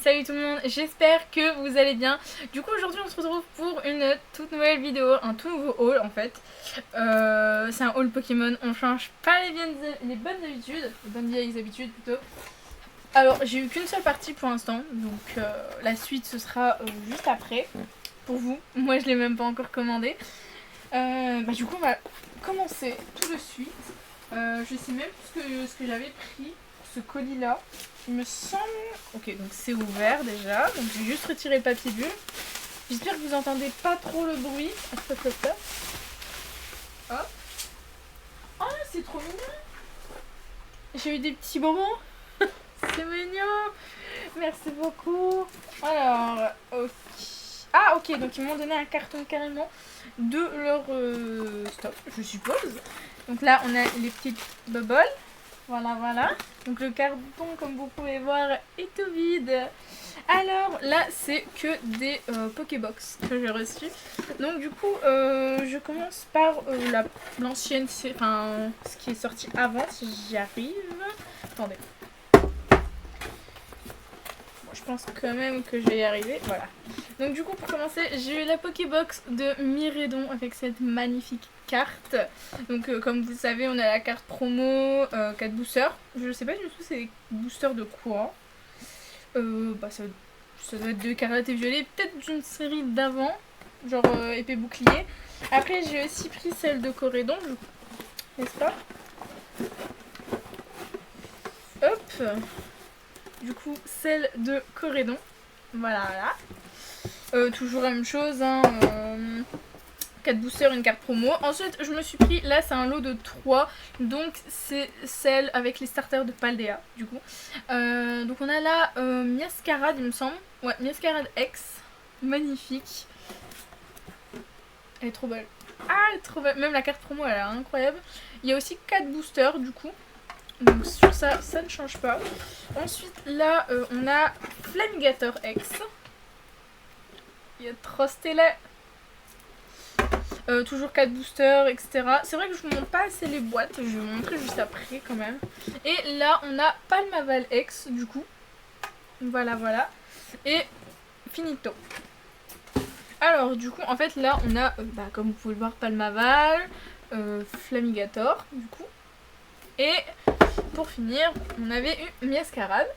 salut tout le monde, j'espère que vous allez bien. Du coup aujourd'hui on se retrouve pour une toute nouvelle vidéo, un tout nouveau haul en fait. C'est un haul Pokémon, on change pas les bonnes habitudes, les bonnes vieilles habitudes plutôt. Alors j'ai eu qu'une seule partie pour l'instant, donc la suite ce sera juste après pour vous. Moi je l'ai même pas encore commandé. Du coup on va commencer tout de suite. Je sais même plus ce que j'avais pris, ce colis là. Il me semble... Ok, donc c'est ouvert déjà. Donc je vais juste retirer le papier bulle. J'espère que vous entendez pas trop le bruit. Hop. Oh, c'est trop mignon. J'ai eu des petits bonbons. C'est mignon. Merci beaucoup. Alors, ok. Ah, ok, donc ils m'ont donné un carton carrément de leur stock, je suppose. Donc là, on a les petites bubbles. Voilà. Donc le carton, comme vous pouvez voir, est tout vide. Alors là, c'est que des Pokébox que j'ai reçus. Donc du coup, je commence par l'ancienne, enfin ce qui est sorti avant, si j'y arrive. Attendez. Bon, je pense quand même que je vais y arriver. Voilà. Donc du coup, pour commencer, j'ai eu la Pokébox de Miraidon avec cette magnifique carte. Donc comme vous le savez, on a la carte promo, 4 boosters. Je sais pas du tout c'est boosters de quoi. Ça doit être de Carate et Violet, peut-être d'une série d'avant, genre épée bouclier. Après j'ai aussi pris celle de Corédon, n'est-ce pas? Hop. Du coup celle de Corédon. Voilà. Toujours la même chose, hein. 4 boosters, une carte promo. Ensuite, je me suis pris, là c'est un lot de 3, donc c'est celle avec les starters de Paldea, du coup. Donc on a là Miascarade, il me semble. Ouais, Miascarade X. Magnifique. Elle est trop belle. Ah, elle est trop belle. Même la carte promo, elle est incroyable. Il y a aussi 4 boosters, du coup. Donc sur ça, ça ne change pas. Ensuite, là, on a Flamigator X. Il y a trop stylé. Toujours 4 boosters, etc. C'est vrai que je vous montre pas assez les boîtes, je vais vous montrer juste après quand même. Et là on a Palmaval X du coup. Voilà. Et finito. Alors du coup en fait là on a, comme vous pouvez le voir, Palmaval, Flamigator du coup. Et pour finir on avait eu Miascarade.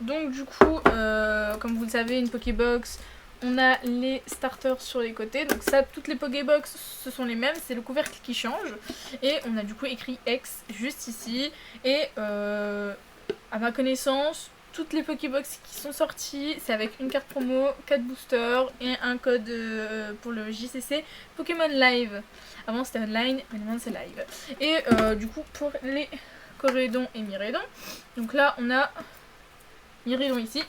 Donc du coup comme vous le savez, une Pokébox, on a les starters sur les côtés. Donc ça, toutes les Pokébox, ce sont les mêmes. C'est le couvercle qui change. Et on a du coup écrit X juste ici. Et à ma connaissance, toutes les Pokébox qui sont sorties, c'est avec une carte promo, 4 boosters et un code pour le JCC Pokémon Live. Avant c'était online, mais maintenant c'est live. Et du coup pour les Corédon et Miraidon. Donc là on a Miraidon ici.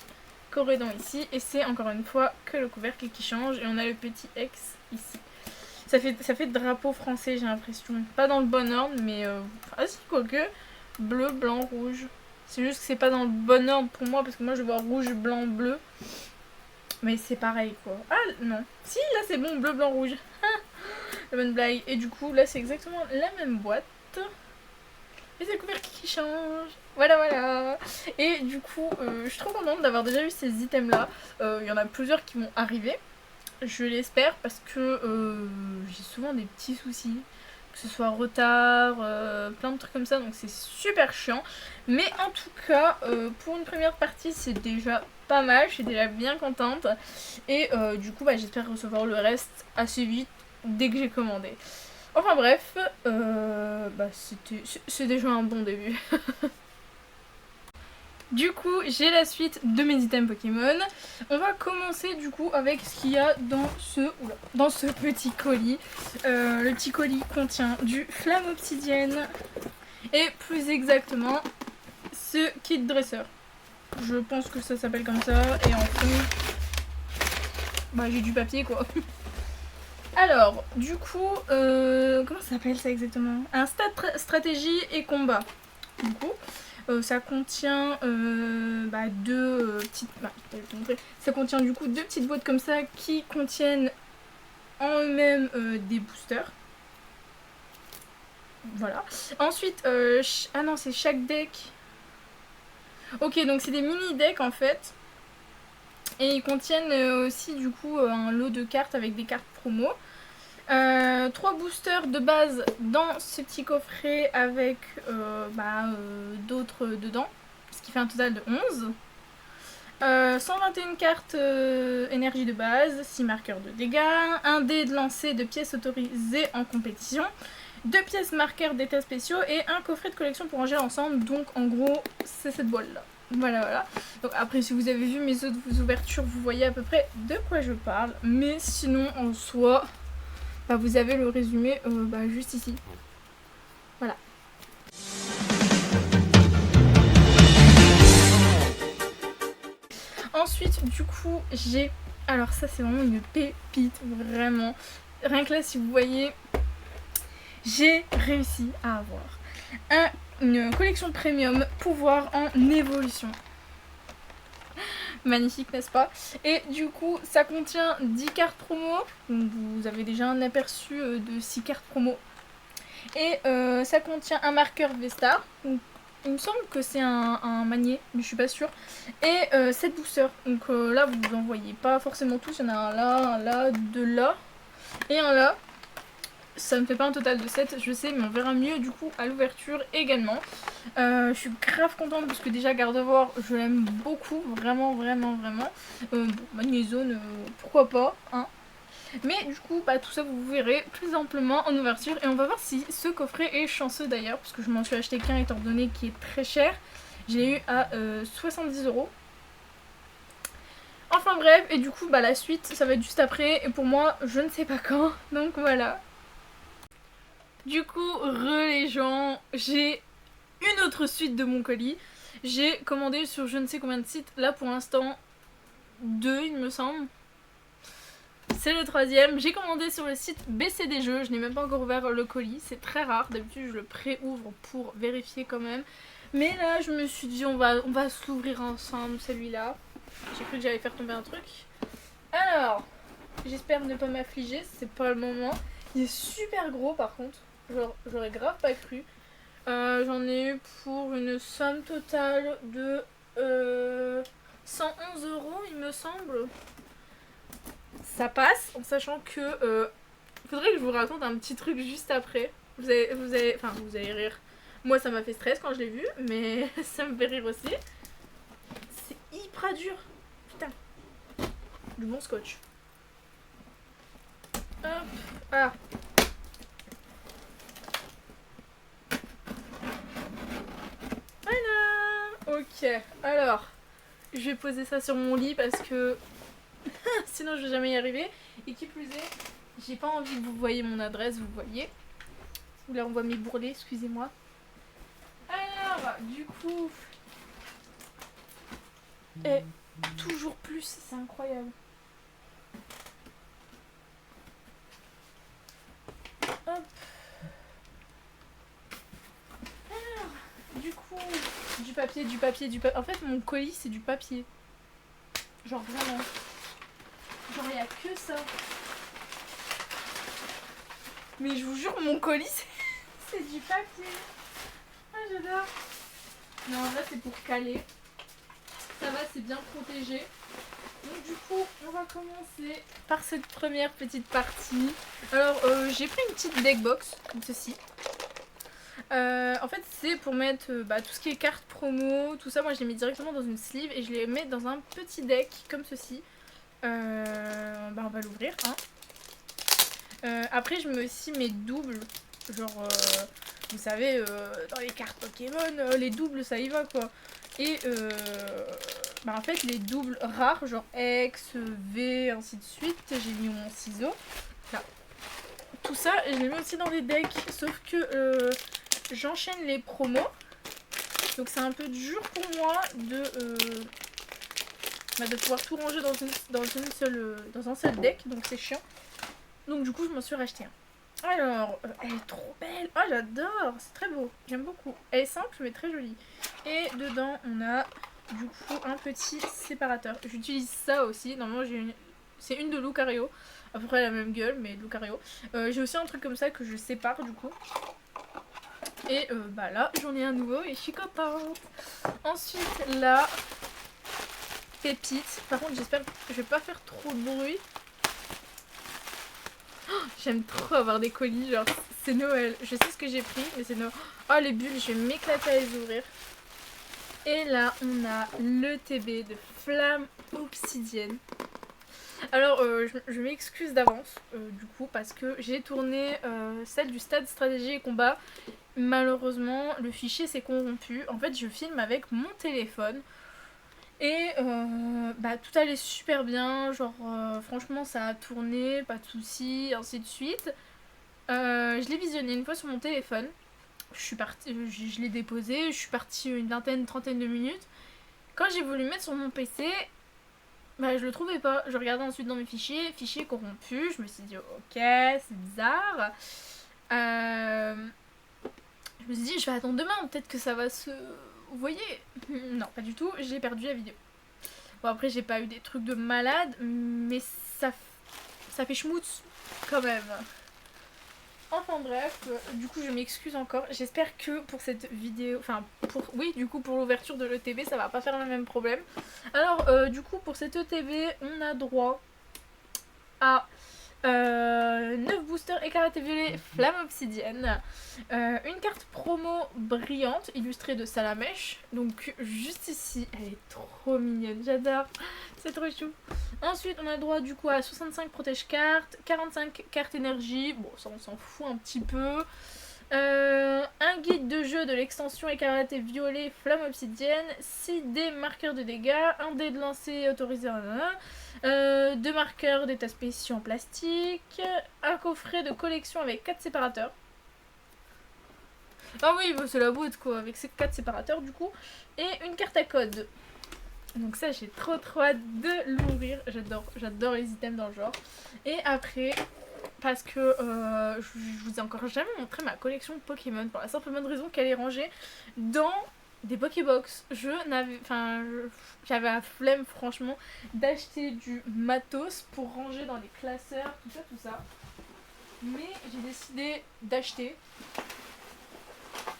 Corédon ici, et c'est encore une fois que le couvercle qui change, et on a le petit X ici. Ça fait drapeau français, j'ai l'impression. Pas dans le bon ordre, mais ah si, quoique, bleu, blanc, rouge. C'est juste que c'est pas dans le bon ordre pour moi, parce que moi je vois rouge, blanc, bleu. Mais c'est pareil quoi. Ah non. Si, là c'est bon, bleu, blanc, rouge. La bonne blague. Et du coup, là c'est exactement la même boîte. Et c'est le couvercle qui change. Voilà. Et du coup, je suis trop contente d'avoir déjà eu ces items là. Il y en a plusieurs qui vont arriver. Je l'espère parce que j'ai souvent des petits soucis. Que ce soit retard, plein de trucs comme ça. Donc c'est super chiant. Mais en tout cas, pour une première partie, c'est déjà pas mal. Je suis déjà bien contente. Et du coup, j'espère recevoir le reste assez vite dès que j'ai commandé. Enfin bref, c'est déjà un bon début. Du coup, j'ai la suite de mes items Pokémon. On va commencer du coup avec ce qu'il y a dans ce petit colis. Le petit colis contient du flamme obsidienne et plus exactement ce kit dresseur. Je pense que ça s'appelle comme ça. Et en fond, j'ai du papier quoi. Alors, du coup, comment ça s'appelle ça exactement? Un stratégie et combat. Du coup, ça contient deux petites... je vais te montrer. Ça contient du coup 2 petites boîtes comme ça qui contiennent en eux-mêmes des boosters. Voilà. Ensuite, ah non, c'est chaque deck. Ok, donc c'est des mini decks en fait. Et ils contiennent aussi du coup un lot de cartes avec des cartes promo. 3 boosters de base dans ce petit coffret avec d'autres dedans, ce qui fait un total de 11. 121 cartes énergie de base, 6 marqueurs de dégâts, 1 dé de lancer de pièces autorisées en compétition, 2 pièces marqueurs d'états spéciaux et un coffret de collection pour ranger ensemble. Donc en gros c'est cette boîte là. Voilà. Donc après si vous avez vu mes autres ouvertures vous voyez à peu près de quoi je parle. Mais sinon en soi vous avez le résumé juste ici. Voilà. Ensuite, du coup, j'ai... Alors ça, c'est vraiment une pépite, vraiment. Rien que là, si vous voyez, j'ai réussi à avoir une collection premium pouvoir en évolution. Magnifique, n'est-ce pas? Et du coup, ça contient 10 cartes promo. Donc vous avez déjà un aperçu de 6 cartes promo. Et ça contient un marqueur V-Star. Donc il me semble que c'est un manier, mais je suis pas sûre. Et 7 boosters. Donc là, vous en voyez pas forcément tous. Il y en a un là, 2 là et un là. Ça ne fait pas un total de 7, je sais, mais on verra mieux du coup à l'ouverture également. Je suis grave contente parce que déjà Gardevoir, je l'aime beaucoup, vraiment. Magnézone, pourquoi pas, hein. Mais du coup, tout ça vous verrez plus amplement en ouverture. Et on va voir si ce coffret est chanceux d'ailleurs, parce que je m'en suis acheté qu'un étant donné qu'il est très cher. Je l'ai eu à 70 €. Enfin bref, et du coup, la suite, ça va être juste après. Et pour moi, je ne sais pas quand. Donc voilà. Du coup, les gens, j'ai une autre suite de mon colis. J'ai commandé sur je ne sais combien de sites. Là, pour l'instant, 2, il me semble. C'est le 3e. J'ai commandé sur le site BCD Jeux. Je n'ai même pas encore ouvert le colis. C'est très rare. D'habitude, je le pré-ouvre pour vérifier quand même. Mais là, je me suis dit, on va s'ouvrir ensemble celui-là. J'ai cru que j'allais faire tomber un truc. Alors, j'espère ne pas m'affliger. C'est pas le moment. Il est super gros par contre. Genre, j'aurais grave pas cru. J'en ai eu pour une somme totale de 111 €, il me semble. Ça passe, en sachant que faudrait que je vous raconte un petit truc juste après. Vous allez rire. Moi, ça m'a fait stress quand je l'ai vu, mais ça me fait rire aussi. C'est hyper dur. Putain. Du bon scotch. Hop. Ah. Ok, alors, je vais poser ça sur mon lit parce que sinon je vais jamais y arriver. Et qui plus est, j'ai pas envie que vous voyez mon adresse, vous voyez. Ou là on voit mes bourrelets, excusez-moi. Alors, du coup... Et toujours plus, c'est incroyable. Hop. Du coup, du papier. En fait, mon colis, c'est du papier. Genre vraiment. Genre, il n'y a que ça. Mais je vous jure, mon colis, c'est du papier. Ah, j'adore. Non, là, c'est pour caler. Ça va, c'est bien protégé. Donc, du coup, on va commencer par cette première petite partie. Alors, j'ai pris une petite deck box, comme ceci. En fait c'est pour mettre tout ce qui est cartes promo, tout ça. Moi je les mets directement dans une sleeve et je les mets dans un petit deck comme ceci. On va l'ouvrir hein. Après je mets aussi mes doubles. Genre vous savez dans les cartes Pokémon les doubles ça y va quoi. Et en fait les doubles rares genre X, V ainsi de suite. J'ai mis mon ciseau là. Tout ça je les mets aussi dans des decks. Sauf que j'enchaîne les promos, donc c'est un peu dur pour moi de pouvoir tout ranger dans un seul deck, donc c'est chiant. Donc du coup je m'en suis racheté un. Alors, elle est trop belle. Oh j'adore, c'est très beau, j'aime beaucoup. Elle est simple mais très jolie. Et dedans on a du coup un petit séparateur. J'utilise ça aussi, normalement c'est une de Lucario, à peu près la même gueule mais de Lucario. J'ai aussi un truc comme ça que je sépare du coup. Et là j'en ai un nouveau et je suis contente. Ensuite là pépites. Par contre, j'espère que je vais pas faire trop de bruit. Oh, j'aime trop avoir des colis, genre c'est Noël. Je sais ce que j'ai pris, mais c'est Noël. Oh, les bulles, je vais m'éclater à les ouvrir. Et là, on a le TB de Flamme Obsidienne. Alors, je m'excuse d'avance, du coup, parce que j'ai tourné celle du stade stratégie et combat. Malheureusement, le fichier s'est corrompu. En fait, je filme avec mon téléphone. Et tout allait super bien. Genre, franchement, ça a tourné, pas de soucis, ainsi de suite. Je l'ai visionné une fois sur mon téléphone. Je suis partie, je l'ai déposé, je suis partie une vingtaine, trentaine de minutes. Quand j'ai voulu mettre sur mon PC, je le trouvais pas. Je regardais ensuite dans mes fichiers corrompus. Je me suis dit, ok, c'est bizarre. Je me suis dit, je vais attendre demain, peut-être que ça va se... Vous voyez? Non, pas du tout, j'ai perdu la vidéo. Bon, après, j'ai pas eu des trucs de malade, mais ça fait schmutz quand même. Enfin bref, du coup je m'excuse encore. J'espère que pour cette vidéo, pour l'ouverture de l'ETB, ça va pas faire le même problème. Alors du coup pour cette ETB, on a droit à 9 boosters écarlate et violet Flamme Obsidienne, une carte promo brillante illustrée de Salamèche, donc juste ici, elle est trop mignonne, j'adore, c'est trop chou. Ensuite on a droit du coup à 65 protège cartes, 45 cartes énergie, bon ça on s'en fout un petit peu. Un guide de jeu de l'extension écarlate et violet Flamme Obsidienne, 6 dés marqueurs de dégâts, 1 dé de lancer autorisé, 2 marqueurs d'état spéciaux en plastique, un coffret de collection avec 4 séparateurs. Ah oui, c'est la boîte quoi, avec ces 4 séparateurs du coup, et une carte à code. Donc ça j'ai trop hâte de l'ouvrir, j'adore les items dans le genre. Et après... Parce que je vous ai encore jamais montré ma collection Pokémon pour la simple bonne raison qu'elle est rangée dans des Pokébox. J'avais la flemme franchement d'acheter du matos pour ranger dans les classeurs, tout ça. Mais j'ai décidé d'acheter.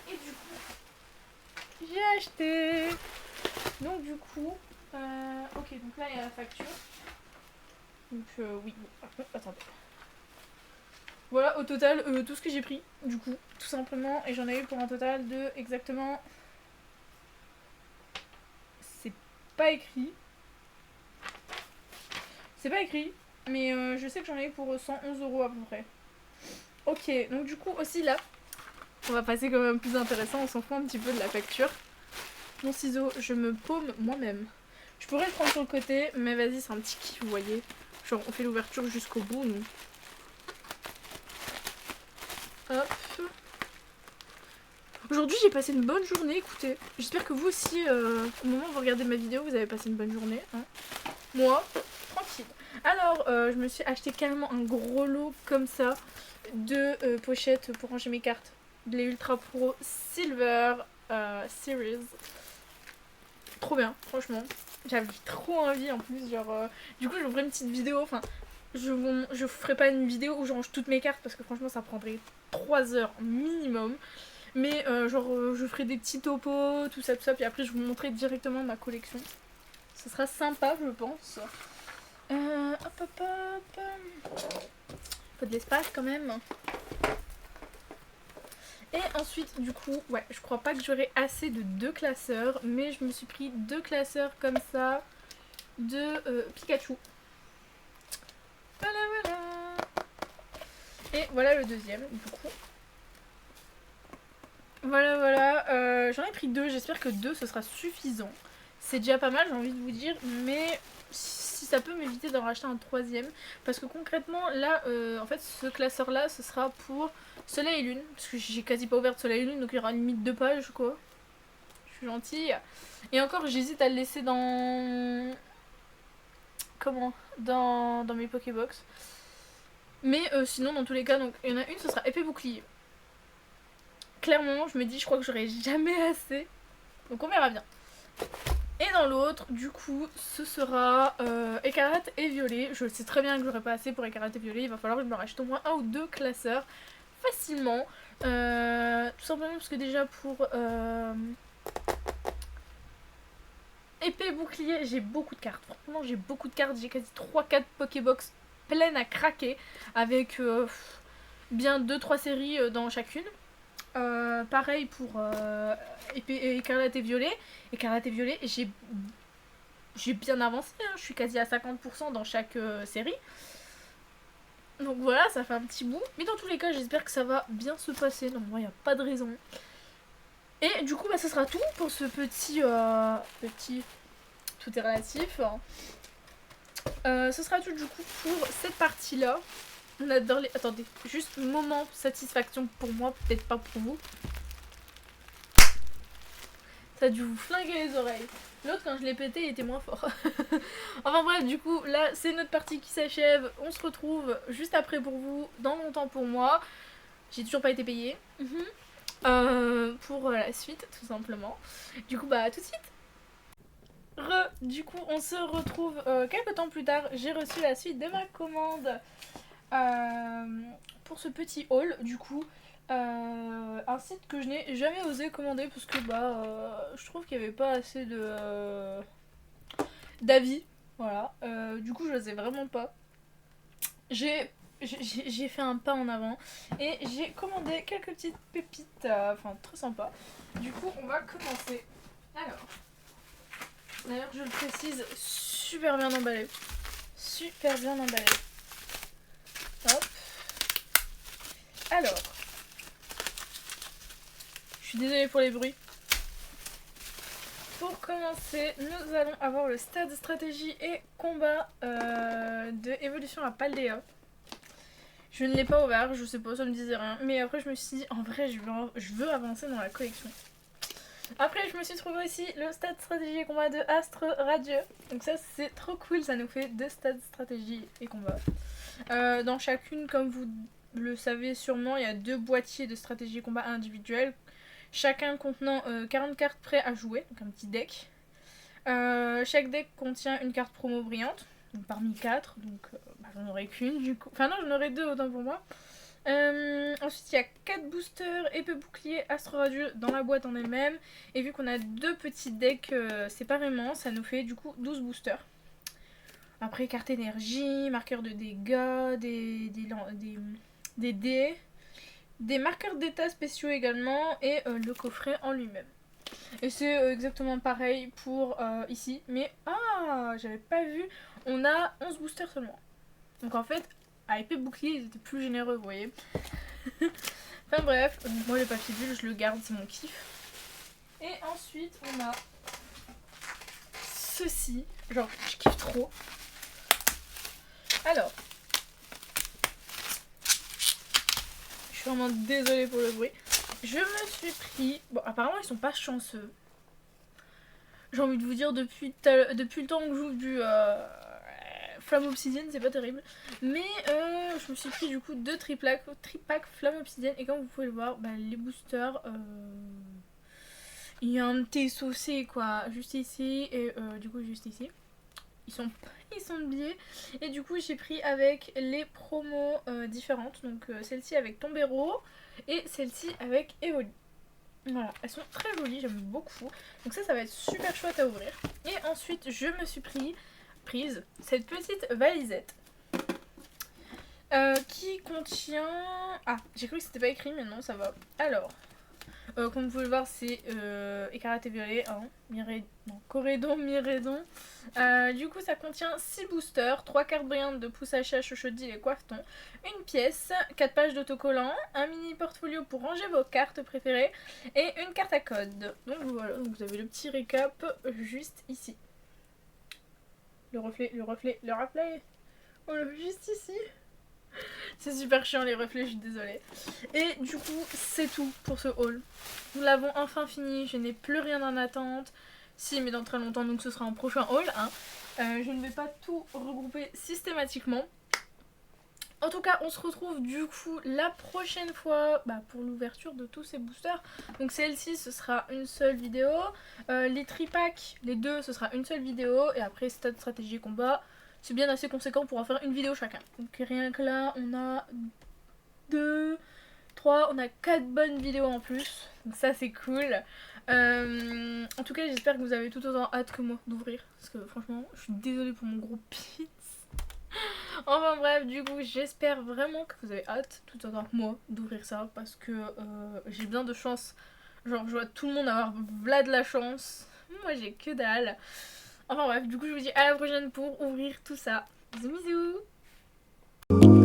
Et du coup, j'ai acheté. Donc du coup, ok, donc là il y a la facture. Donc oui, attendez. Voilà, au total, tout ce que j'ai pris, du coup, tout simplement. Et j'en ai eu pour un total de exactement... C'est pas écrit. C'est pas écrit, mais je sais que j'en ai eu pour 111 € à peu près. Ok, donc du coup, aussi là, on va passer quand même plus intéressant, on s'en fout un petit peu de la facture. Mon ciseau, je me paume moi-même. Je pourrais le prendre sur le côté, mais vas-y, c'est un petit kiff, vous voyez. Genre, on fait l'ouverture jusqu'au bout, nous. Hop. Aujourd'hui j'ai passé une bonne journée, écoutez. J'espère que vous aussi, au moment où vous regardez ma vidéo, vous avez passé une bonne journée. Hein. Moi, tranquille. Alors, je me suis acheté carrément un gros lot comme ça de pochettes pour ranger mes cartes. Les Ultra Pro Silver Series. Trop bien, franchement. J'avais trop envie en plus, genre... du coup, je vous ferai une petite vidéo, enfin... Je ferai pas une vidéo où je range toutes mes cartes parce que franchement ça prendrait 3 heures minimum. Mais je ferai des petits topos, tout ça, puis après je vous montrerai directement ma collection. Ce sera sympa je pense. Hop. Faut de l'espace quand même. Et ensuite du coup, ouais, je crois pas que j'aurai assez de 2 classeurs. Mais je me suis pris 2 classeurs comme ça de Pikachu. Voilà. Et voilà le deuxième, du coup. Voilà. J'en ai pris 2, j'espère que 2 ce sera suffisant. C'est déjà pas mal, j'ai envie de vous dire, mais si ça peut m'éviter d'en racheter un 3ème. Parce que concrètement, là, en fait, ce classeur-là, ce sera pour Soleil et Lune. Parce que j'ai quasi pas ouvert de Soleil et Lune, donc il y aura limite 2 pages, quoi. Je suis gentille. Et encore, j'hésite à le laisser dans... dans mes Pokébox. Mais sinon dans tous les cas, donc il y en a une, ce sera épée bouclier. Clairement je me dis, je crois que j'aurai jamais assez. Donc on verra bien. Et dans l'autre, du coup, ce sera écarlate et violet. Je sais très bien que j'aurai pas assez pour écarlate et violet. Il va falloir que je me rachète au moins 1 ou 2 classeurs facilement. Tout simplement parce que déjà pour... épée bouclier, j'ai beaucoup de cartes. Franchement, j'ai beaucoup de cartes. J'ai quasi 3-4 Pokébox pleines à craquer. Avec bien 2-3 séries dans chacune. Pareil pour épée, écarlate et violet. Écarlate et violet, j'ai bien avancé. Hein. Je suis quasi à 50% dans chaque série. Donc voilà, ça fait un petit bout. Mais dans tous les cas, j'espère que ça va bien se passer. Donc moi, il n'y a pas de raison. Et du coup, bah, ça sera tout pour ce petit... Tout est relatif. Ce sera tout du coup pour cette partie-là. On adore les... Attendez, juste moment satisfaction pour moi, peut-être pas pour vous. Ça a dû vous flinguer les oreilles. L'autre, quand je l'ai pété, il était moins fort. Enfin bref, du coup, là, c'est notre partie qui s'achève. On se retrouve juste après pour vous, dans longtemps pour moi. J'ai toujours pas été payée. Pour la suite, tout simplement. Du coup, bah, à tout de suite. Du coup, on se retrouve quelques temps plus tard. J'ai reçu la suite de ma commande pour ce petit haul. Du coup, un site que je n'ai jamais osé commander parce que je trouve qu'il n'y avait pas assez de d'avis. Voilà. Du coup, je n'osais vraiment pas. J'ai fait un pas en avant et j'ai commandé quelques petites pépites, enfin très sympa. Du coup, on va commencer. Alors, d'ailleurs, je le précise, super bien emballé. Super bien emballé. Hop. Alors, je suis désolée pour les bruits. Pour commencer, nous allons avoir le stade stratégie et combat de évolution à Paldea. Je ne l'ai pas ouvert, je sais pas, ça me disait rien. Mais après, je me suis dit, en vrai, je veux avancer dans la collection. Après, je me suis trouvé aussi le stade stratégie et combat de Astre Radieux. Donc ça, c'est trop cool, ça nous fait 2 stades stratégie et combat. Dans chacune, comme vous le savez sûrement, il y a 2 boîtiers de stratégie et combat individuels. Chacun contenant 40 cartes prêtes à jouer, donc un petit deck. Chaque deck contient une carte promo brillante. Donc parmi 4, donc j'en aurai qu'une du coup. Enfin non, j'en aurai 2 autant pour moi. Ensuite il y a 4 boosters épée bouclier Astre Radieux dans la boîte en elle-même. Et vu qu'on a 2 petits decks séparément, ça nous fait du coup 12 boosters. Après carte énergie, marqueur de dégâts, des dés, des marqueurs d'état spéciaux également et le coffret en lui-même. Et c'est exactement pareil pour ici. Mais j'avais pas vu. On a 11 boosters seulement. Donc en fait, à épée bouclier, ils étaient plus généreux, vous voyez. Enfin bref, moi le papier bulle, je le garde, c'est mon kiff. Et ensuite, on a ceci. Genre, je kiffe trop. Alors, je suis vraiment désolée pour le bruit. Je me suis pris... Bon, apparemment, ils sont pas chanceux. J'ai envie de vous dire, depuis le temps que je joue du Flamme Obsidienne, c'est pas terrible. Mais je me suis pris du coup 2 tripack Flamme Obsidienne. Et comme vous pouvez le voir, les boosters, il y a un petit saucé quoi, juste ici et du coup juste ici. Ils sont biais. Et du coup j'ai pris avec les promos différentes. Donc celle-ci avec Tombero et celle-ci avec Evoli. Voilà, elles sont très jolies, j'aime beaucoup. Donc ça va être super chouette à ouvrir. Et ensuite, je me suis prise cette petite valisette qui contient... Ah, j'ai cru que c'était pas écrit, mais non, ça va. Alors, comme vous pouvez le voir, c'est écarlate et violet, hein, Corédon, Miredon. Du coup, ça contient 6 boosters, 3 cartes brillantes de Poussacha, Chochodil et Coiffeton, une pièce, 4 pages d'autocollants, un mini portfolio pour ranger vos cartes préférées et une carte à code. Donc voilà, donc vous avez le petit récap juste ici. Le reflet. Oh, juste ici. C'est super chiant les reflets, je suis désolée. Et du coup, c'est tout pour ce haul. Nous l'avons enfin fini, je n'ai plus rien en attente. Si, mais dans très longtemps, donc ce sera un prochain haul. Hein. Je ne vais pas tout regrouper systématiquement. En tout cas, on se retrouve du coup la prochaine fois pour l'ouverture de tous ces boosters. Donc celle-ci, ce sera une seule vidéo. Les tripacks, les 2, ce sera une seule vidéo. Et après, stade stratégie combat. C'est bien assez conséquent pour en faire une vidéo chacun. Donc rien que là, on a 2, 3, on a 4 bonnes vidéos en plus. Donc ça c'est cool. En tout cas, j'espère que vous avez tout autant hâte que moi d'ouvrir. Parce que franchement, je suis désolée pour mon gros pit. Enfin bref, du coup, j'espère vraiment que vous avez hâte, tout autant que moi, d'ouvrir ça. Parce que j'ai bien de chance. Genre, je vois tout le monde avoir v'là de la chance. Moi, j'ai que dalle. Enfin bref, du coup, je vous dis à la prochaine pour ouvrir tout ça. Bisous bisous.